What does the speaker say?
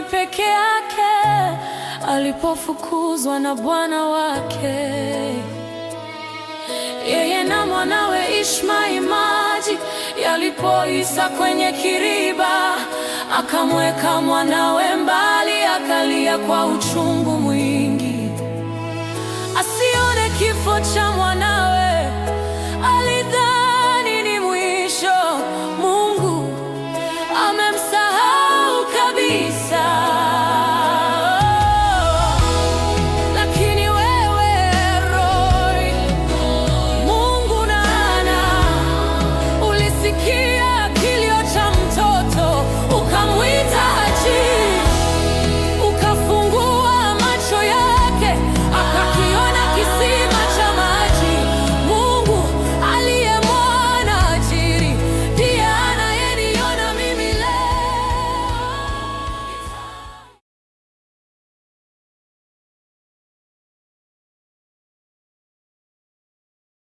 nyumbani peke yake alipofukuzwa na bwana wake. Yeye na mwanawe Ishmaeli maji yalipoisha kwenye kiriba, akamweka mwanawe mbali, akalia kwa uchungu mwingi asione kifo cha mwanawe.